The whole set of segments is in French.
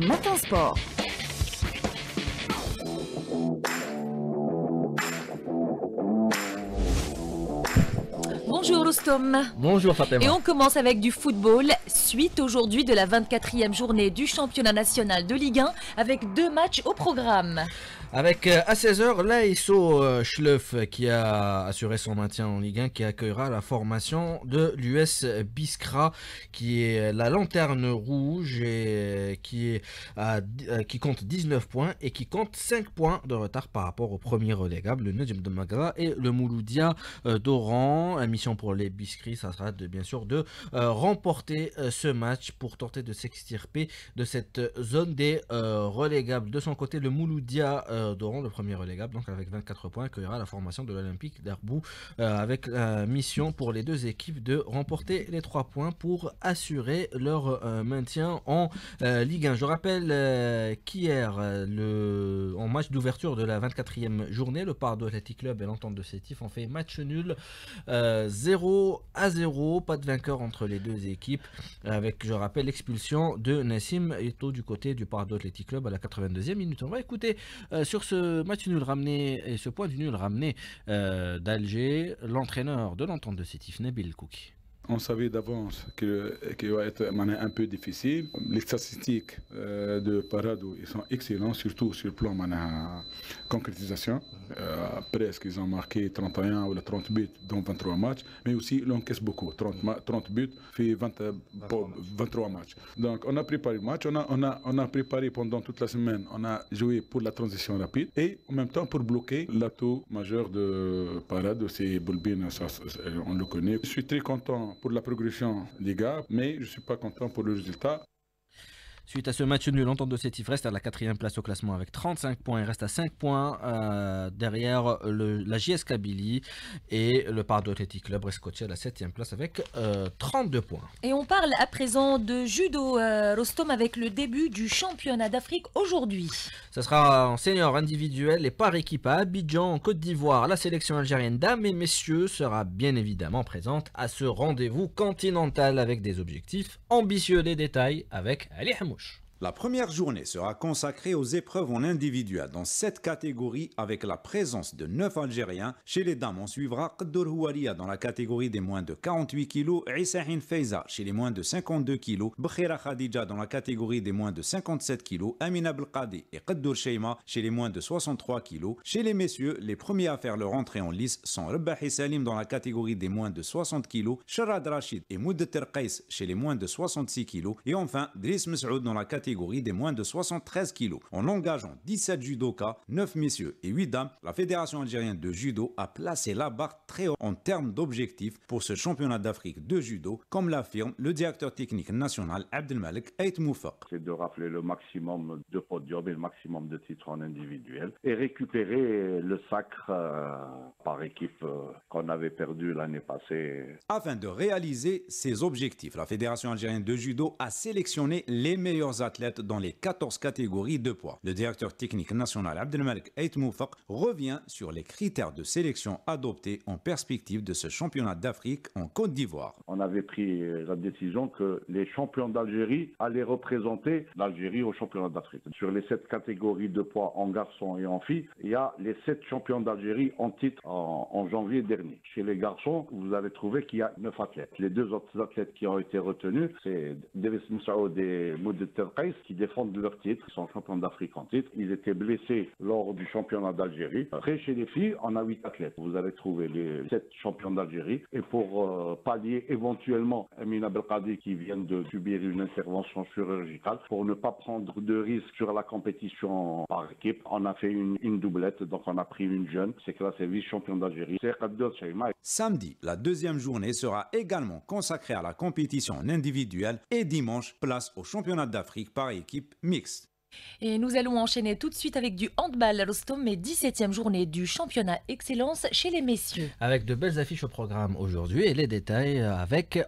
Matin Sport. Bonjour Rostom. Bonjour Fatima. Et on commence avec du football. Suite aujourd'hui de la 24e journée du championnat national de Ligue 1 avec 2 matchs au programme. Avec à 16h, l'ASO Schleuf qui a assuré son maintien en Ligue 1 qui accueillera la formation de l'US Biskra qui est la lanterne rouge et qui compte 19 points et qui compte 5 points de retard par rapport au premier relégable, le Nedjem de Magra et le Mouloudia d'Oran. La mission pour les Biskris, ça sera bien sûr de remporter ce match pour tenter de s'extirper de cette zone des relégables. De son côté, le Mouloudia d'Oran, le premier relégable, donc avec 24 points, accueillera la formation de l'Olympique d'Arbou avec la mission pour les deux équipes de remporter les 3 points pour assurer leur maintien en Ligue 1. Je rappelle qu'hier, en match d'ouverture de la 24e journée, le Pardo Athletic Club et l'Entente de Sétif ont fait match nul 0-0, pas de vainqueur entre les deux équipes, avec, je rappelle, l'expulsion de Nassim Eto du côté du Pardo Athletic Club à la 82e minute. On va écouter sur ce match nul ramené et ce point du nul ramené d'Alger, l'entraîneur de l'Entente de Sétif, Nabil Kouki. On savait d'avance qu'il va être un peu difficile. Les statistiques de Parado ils sont excellents, surtout sur le plan concrétisation. Presque, ils ont marqué 31 ou 30 buts dans 23 matchs, mais aussi l'encaisse beaucoup. 30 buts fait 23 matchs. Donc on a préparé le match, on a préparé pendant toute la semaine, on a joué pour la transition rapide et en même temps pour bloquer l'atout majeur de Parado, c'est Boulbine, on le connaît. Je suis très content pour la progression des gars, mais je ne suis pas content pour le résultat. Suite à ce match nul, l'Entente de Sétif reste à la 4e place au classement avec 35 points. Il reste à 5 points derrière la JS Kabylie et le Pardo Athletic Club reste coaché à la 7e place avec 32 points. Et on parle à présent de judo, Rostom, avec le début du championnat d'Afrique aujourd'hui. Ce sera en senior individuel et par équipe à Abidjan, en Côte d'Ivoire. La sélection algérienne dames et messieurs sera bien évidemment présente à ce rendez-vous continental avec des objectifs ambitieux. Les détails avec Ali Hamouche. La première journée sera consacrée aux épreuves en individuel dans 7 catégories avec la présence de 9 Algériens. Chez les dames, on suivra Qaddour Houaria dans la catégorie des moins de 48 kg, Issahin Feiza chez les moins de 52 kg, Bkhira Khadija dans la catégorie des moins de 57 kg, Amina Belqadi et Qaddour Sheima chez les moins de 63 kg. Chez les messieurs, les premiers à faire leur entrée en lice sont Rebahi Salim dans la catégorie des moins de 60 kg, Sharad Rachid et Mouddeter Qais chez les moins de 66 kg et enfin Driss Messoud dans la catégorie des moins de 73 kg. En engageant 17 judokas, 9 messieurs et 8 dames, la Fédération algérienne de judo a placé la barre très haut en termes d'objectifs pour ce championnat d'Afrique de judo, comme l'affirme le directeur technique national Abdelmalek Ait Moufaq. C'est de rappeler le maximum de podiums et le maximum de titres en individuel et récupérer le sacre par équipe qu'on avait perdu l'année passée. Afin de réaliser ces objectifs, la Fédération algérienne de judo a sélectionné les meilleurs athlètes dans les 14 catégories de poids. Le directeur technique national Abdelmalek Ait Moufaq revient sur les critères de sélection adoptés en perspective de ce championnat d'Afrique en Côte d'Ivoire. On avait pris la décision que les champions d'Algérie allaient représenter l'Algérie au championnat d'Afrique. Sur les 7 catégories de poids en garçons et en filles, il y a les 7 champions d'Algérie en titre en janvier dernier. Chez les garçons, vous avez trouvé qu'il y a 9 athlètes. Les 2 autres athlètes qui ont été retenus, c'est Davis Moussaoud et Mouddeter Qais qui défendent leur titre, ils sont champions d'Afrique en titre. Ils étaient blessés lors du championnat d'Algérie. Après, chez les filles, on a 8 athlètes. Vous avez trouvé les 7 champions d'Algérie. Et pour pallier éventuellement Amina Belqadi qui vient de subir une intervention chirurgicale, pour ne pas prendre de risques sur la compétition par équipe, on a fait une doublette. Donc on a pris une jeune, c'est classé vice-champion d'Algérie. C'est Qaddour Sheima. Samedi, la deuxième journée sera également consacrée à la compétition individuelle et dimanche, place au championnat d'Afrique par équipe mixte. Et nous allons enchaîner tout de suite avec du handball, Rostom, et 17e journée du championnat excellence chez les messieurs. Avec de belles affiches au programme aujourd'hui et les détails avec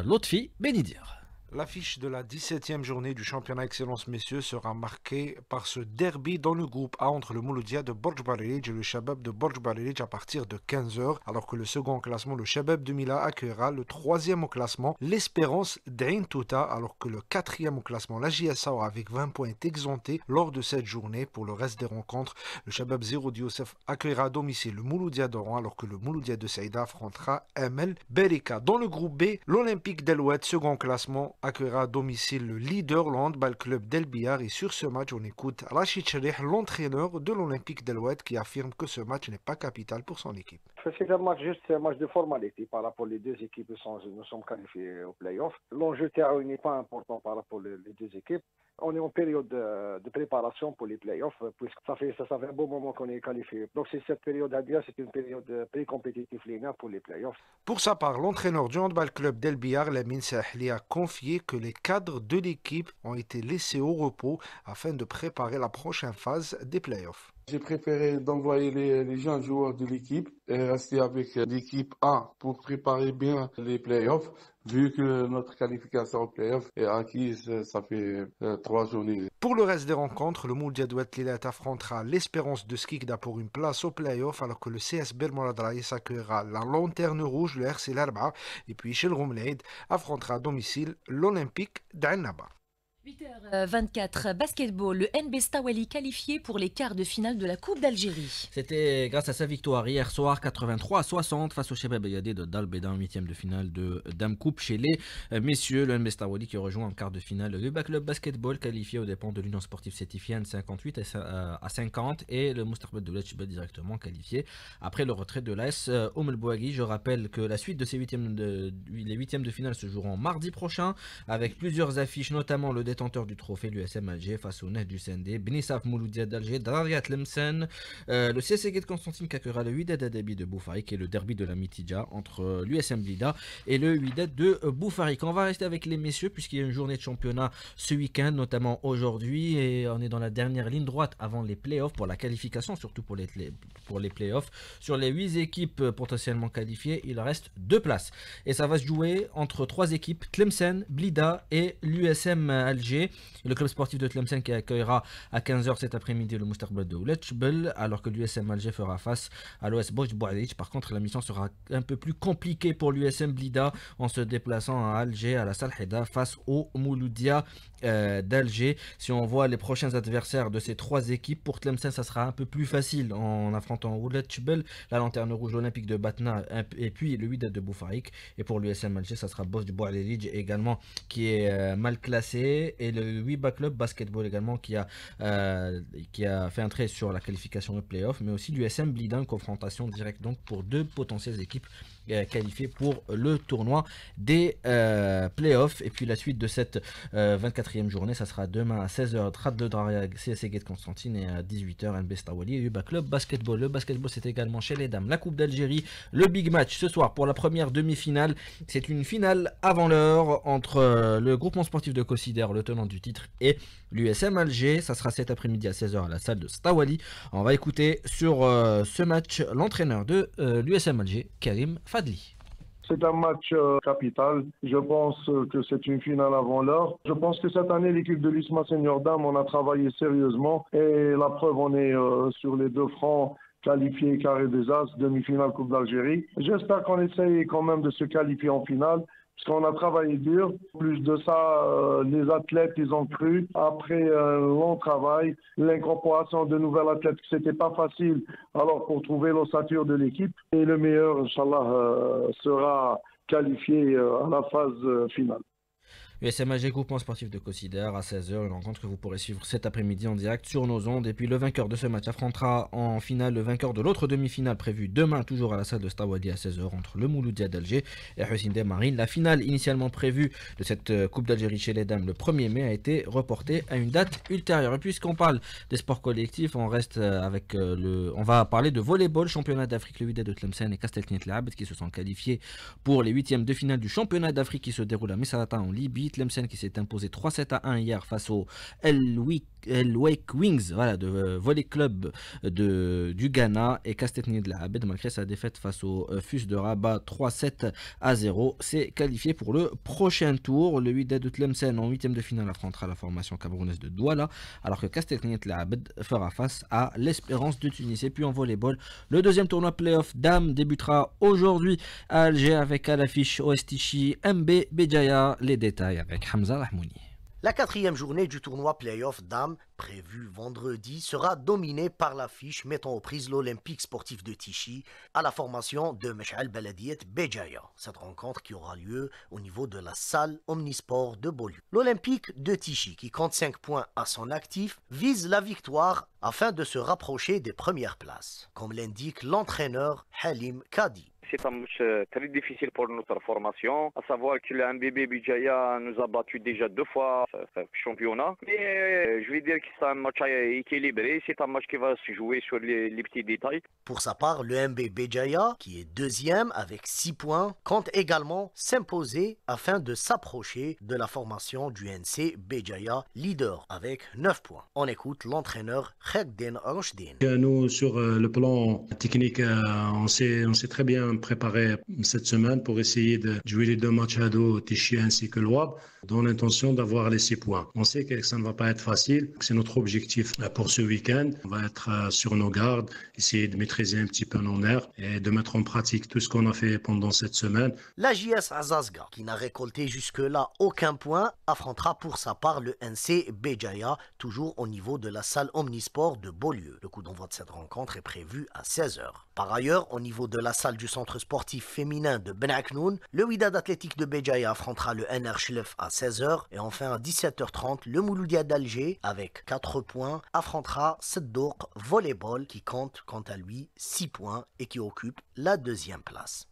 Lotfi Benidir. L'affiche de la 17e journée du championnat Excellence Messieurs sera marquée par ce derby dans le groupe A entre le Mouloudia de Borj Barelij et le Shabab de Borj Barelij à partir de 15h, alors que le second au classement, le Shabab de Mila, accueillera le troisième au classement, l'Espérance d'Ain Touta, alors que le quatrième au classement, la JSA avec 20 points est exempté lors de cette journée. Pour le reste des rencontres, le Shabab 0 Youssef accueillera à domicile le Mouloudia d'Oran, alors que le Mouloudia de Saïda affrontera ML Berika. Dans le groupe B, l'Olympique d'Eloued, second au classement, accueillera à domicile le leader, le handball club d'El Biar. Et sur ce match, on écoute Rachid Cherih, l'entraîneur de l'Olympique d'Eloued, qui affirme que ce match n'est pas capital pour son équipe. C'est un match juste, c'est un match de formalité par rapport aux deux équipes. Nous sommes qualifiés au play-off. L'enjeu terrain n'est pas important par rapport aux deux équipes. On est en période de préparation pour les play-offs, puisque ça fait un bon moment qu'on est qualifié. Donc cette période à dire, c'est une période pré-compétitive pour les play-offs. Pour sa part, l'entraîneur du handball club d'El Biar, Lamine Sahli, a confié que les cadres de l'équipe ont été laissés au repos afin de préparer la prochaine phase des play-offs. J'ai préféré d'envoyer les jeunes joueurs de l'équipe et rester avec l'équipe A pour préparer bien les play-offs, vu que notre qualification aux play-offs est acquise, ça fait 3 journées. Pour le reste des rencontres, le Mouloudia de Lilat affrontera l'Espérance de Skikda pour une place au play-off, alors que le CS Belmorad Raïs accueillera la Lanterne Rouge, le RC Larba, et puis Shel Roumleid affrontera à domicile l'Olympique d'Annaba. 8h24, basketball, le NB Stawali qualifié pour les quarts de finale de la Coupe d'Algérie. C'était grâce à sa victoire hier soir 83-60 face au Shabab Yadé de Dalbeda en 8e de finale de Dame Coupe chez les messieurs. Le NB Stawali qui rejoint en quart de finale le Club Basketball qualifié aux dépens de l'Union Sportive Sétifienne 58 à 50 et le Moustarbet de Lechbet directement qualifié après le retrait de l'AS El Bouaghi. Je rappelle que la suite de ces les 8e de finale se joueront mardi prochain avec plusieurs affiches, notamment le détenteur du trophée, l'USM Alger face au Nef du Sendé, Benissaf Mouloudia d'Alger, Drariat Lemsen, le CSG de Constantine qui accueillera le Wydad Adabi de Boufarik et le derby de la Mitidja entre l'USM Blida et le Wydad de Boufarik. On va rester avec les messieurs puisqu'il y a une journée de championnat ce week-end, notamment aujourd'hui, et on est dans la dernière ligne droite avant les playoffs pour la qualification, surtout pour les playoffs. Sur les 8 équipes potentiellement qualifiées, il reste 2 places et ça va se jouer entre 3 équipes, Tlemcen, Blida et l'USM Alger. Le club sportif de Tlemcen qui accueillera à 15h cet après-midi le Moustarbet de Oulechbel, alors que l'USM Alger fera face à l'OS Borj Barelij. Par contre, la mission sera un peu plus compliquée pour l'USM Blida en se déplaçant à Alger à la Salheda face au Mouloudia d'Alger. Si on voit les prochains adversaires de ces 3 équipes, pour Tlemcen ça sera un peu plus facile en affrontant Oulechbel, la Lanterne Rouge olympique de Batna et puis le Wydad de Boufarik. Et pour l'USM Alger ça sera Borj Barelij également qui est mal classé, et le Wiba Club Basketball également qui a fait un trait sur la qualification de play-off, mais aussi l'USM Blida, une confrontation directe donc pour 2 potentielles équipes qualifiées pour le tournoi des play-offs. Et puis la suite de cette 24e journée, ça sera demain à 16h Trad de Daria CSG de Constantine et à 18h NB Stawali et Wiba Club Basketball. Le basketball c'est également chez les dames la Coupe d'Algérie, le big match ce soir pour la première demi-finale. C'est une finale avant l'heure entre le groupement sportif de Considère, le tenant du titre, et l'USM Alger. Ça sera cet après-midi à 16h à la salle de Stawali. On va écouter sur ce match l'entraîneur de l'USM Alger, Karim Fadli. C'est un match capital. Je pense que c'est une finale avant l'heure. Je pense que cette année, l'équipe de l'USMA Senior Dame, on a travaillé sérieusement. Et la preuve, on est sur les 2 fronts, qualifiés carré des As, demi-finale Coupe d'Algérie. J'espère qu'on essaye quand même de se qualifier en finale, parce qu'on a travaillé dur. Plus de ça, les athlètes, ils ont cru. Après un long travail, l'incorporation de nouvelles athlètes, c'était pas facile. Alors, pour trouver l'ossature de l'équipe, et le meilleur, Inch'Allah, sera qualifié à la phase finale. USM Alger, groupement sportif de Considère à 16h, une rencontre que vous pourrez suivre cet après-midi en direct sur nos ondes. Et puis le vainqueur de ce match affrontera en finale le vainqueur de l'autre demi-finale prévue demain, toujours à la salle de Stawadi à 16h, entre le Mouloudia d'Alger et Hussein Marine. La finale initialement prévue de cette Coupe d'Algérie chez les dames le 1er mai a été reportée à une date ultérieure. Et puisqu'on parle des sports collectifs, on reste avec on va parler de volleyball, championnat d'Afrique. Le Wydad de Tlemcen et Castelknit Labed qui se sont qualifiés pour les 8e de finale du championnat d'Afrique qui se déroule à Misrata en Libye. Empoli Tlemcen qui s'est imposé 3-7-1 hier face au El Wake Wings de volley club du Ghana, et Kastetni de la Abed, malgré sa défaite face au FUS de Rabat 3-7-0, s'est qualifié pour le prochain tour. Le Wydad de Tlemcen en 8e de finale affrontera la formation camerounaise de Douala, alors que Kastetni de la Abed fera face à l'Espérance de Tunis. Et puis en volleyball, le deuxième tournoi playoff dames débutera aujourd'hui à Alger avec à l'affiche Oestichi MB Béjaïa. Les détails avec Hamza Rahmouni. La 4e journée du tournoi Playoff Dames, prévue vendredi, sera dominée par l'affiche mettant aux prises l'Olympique sportif de Tichy à la formation de Mesh'al Baladiet Béjaïa. Cette rencontre qui aura lieu au niveau de la salle Omnisport de Beaulieu. L'Olympique de Tichy, qui compte 5 points à son actif, vise la victoire afin de se rapprocher des premières places, comme l'indique l'entraîneur Halim Kadi. C'est un match très difficile pour notre formation, à savoir que le MBB Béjaïa nous a battu déjà 2 fois ce championnat. Mais je vais dire que c'est un match équilibré, c'est un match qui va se jouer sur les petits détails. Pour sa part, le MB Béjaïa, qui est 2e avec 6 points, compte également s'imposer afin de s'approcher de la formation du NC Béjaïa, leader avec 9 points. On écoute l'entraîneur Khegden Roushdin. Nous, sur le plan technique, on s'est très bien préparé cette semaine pour essayer de jouer les 2 matchs à dos, Tichy ainsi que le WAB, dans l'intention d'avoir les 6 points. On sait que ça ne va pas être facile, c'est notre objectif pour ce week-end. On va être sur nos gardes, essayer de maîtriser un petit peu nos nerfs et de mettre en pratique tout ce qu'on a fait pendant cette semaine. La JS Azazga, qui n'a récolté jusque-là aucun point, affrontera pour sa part le NC Béjaïa, toujours au niveau de la salle Omnisport de Beaulieu. Le coup d'envoi de cette rencontre est prévu à 16h. Par ailleurs, au niveau de la salle du centre sportif féminin de Ben Aknoun, le Wydad athlétique de Béjaïa affrontera le NR Chlef à 16h, et enfin à 17h30, le Mouloudia d'Alger, avec 4 points, affrontera Seddouk Volleyball, qui compte quant à lui 6 points et qui occupe la 2e place.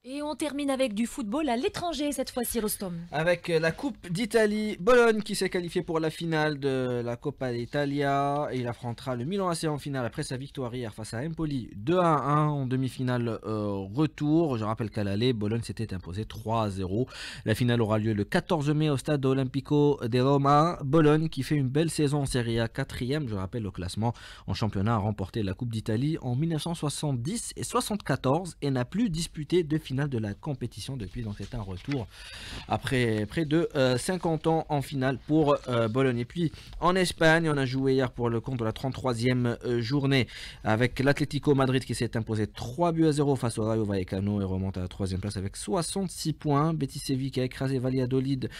Et on termine avec du football à l'étranger cette fois-ci, Rostom. Avec la Coupe d'Italie, Bologne qui s'est qualifié pour la finale de la Coppa Italia. Et il affrontera le Milan AC en finale après sa victoire hier face à Empoli 2-1 en demi-finale retour. Je rappelle qu'à l'aller, Bologne s'était imposé 3-0. La finale aura lieu le 14 mai au stade Olimpico de Roma. Bologne qui fait une belle saison en Serie A, 4e, je rappelle au classement en championnat, a remporté la Coupe d'Italie en 1970 et 74 et n'a plus disputé de finale de la compétition depuis, donc c'est un retour après près de 50 ans en finale pour Bologne. Et puis en Espagne, on a joué hier pour le compte de la 33e journée avec l'Atlético Madrid qui s'est imposé 3-0 face au Rayo Vallecano et remonte à la 3e place avec 66 points. Betis Séville qui a écrasé Valladolid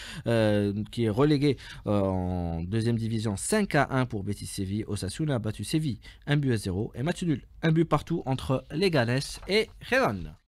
qui est relégué en 2e division 5-1 pour Betis Séville. Osasuna a battu Séville 1-0 et match nul, 1 but partout entre Leganés et Gérone.